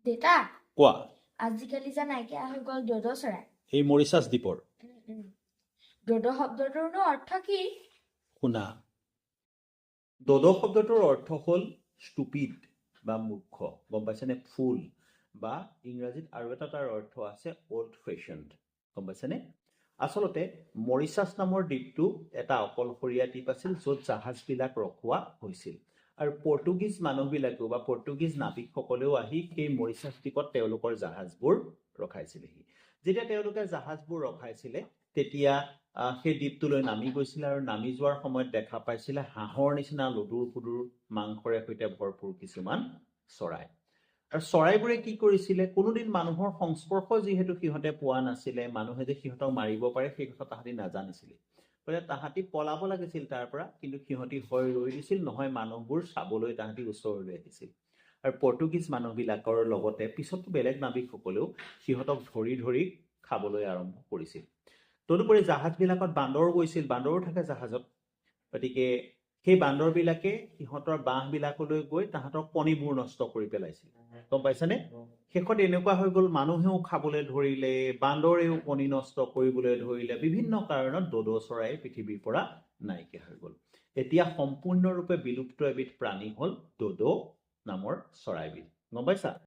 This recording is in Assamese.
দেতা কোৱা আজিকালি যে নাইকিয়া হৈ গ'ল ড'ড চৰাই এই মৰিচাছ দ্বীপৰ ড'ড শব্দটোৰনো অৰ্থ কি? শুনা ড'ড শব্দটোৰ অৰ্থ হ'ল ষ্টুপিড বা মূৰ্খ গম পাইছেনে ফুল বা ইংৰাজীত আৰু এটা তাৰ অৰ্থ আছে অল্ড ফেশ্বনড গম পাইছেনে আচলতে মৰিচাছ নামৰ দ্বীপটো এটা অকলশৰীয়া দ্বীপ আছিল য'ত জাহাজবিলাক ৰখোৱা হৈছিল আৰু পৰ্তুগীজ মানুহবিলাকেও বা পৰ্তুগীজ নাবিকসকলেও আহি সেই মৰিচাছ দ্বীপত তেওঁলোকৰ জাহাজবোৰ ৰখাইছিলেহি যেতিয়া তেওঁলোকে জাহাজবোৰ ৰখাইছিলে তেতিয়া সেই দ্বীপটোলৈ নামি গৈছিলে আৰু নামি যোৱাৰ সময়ত দেখা পাইছিলে হাঁহৰ নিচিনা লুডুৰ ফুডুৰ মাংসৰে সৈতে ভৰপূৰ কিছুমান চৰাই আৰু চৰাইবোৰে কি কৰিছিলে কোনোদিন মানুহৰ সংস্পৰ্শ যিহেতু সিহঁতে পোৱা নাছিলে মানুহে যে সিহঁতক মাৰিব পাৰে সেই কথা তাহাঁতি নাজানিছিলে গতিকে তাহাঁতি পলাব লাগিছিল তাৰ পৰা কিন্তু সিহঁতি হয় ৰৈ দিছিল নহয় মানুহবোৰ চাবলৈ তাহাঁতি ওচৰলৈ আহিছিল আৰু পৰ্তুগীজ মানুহবিলাকৰ লগতে পিছতো বেলেগ নাবিকসকলেও সিহঁতক ধৰি ধৰি খাবলৈ আৰম্ভ কৰিছিল তদুপৰি জাহাজবিলাকত বান্দৰ গৈছিল বান্দৰো থাকে জাহাজত গতিকে সেই বান্দৰবিলাকে সিহঁতৰ বাঁহবিলাকলৈ গৈ তাহাঁতৰ কণীবোৰ নষ্ট কৰি পেলাইছিল গম পাইছেনে শেষত এনেকুৱা হৈ গ'ল মানুহেও খাবলৈ ধৰিলে বান্দৰেও কণী নষ্ট কৰিবলৈ ধৰিলে বিভিন্ন কাৰণত ড'ড চৰাই পৃথিৱীৰ পৰা নাইকিয়া হৈ গ'ল এতিয়া সম্পূৰ্ণৰূপে বিলুপ্ত এবিধ প্ৰাণী হ'ল ড'ড নামৰ চৰাইবিধ গম পাইছা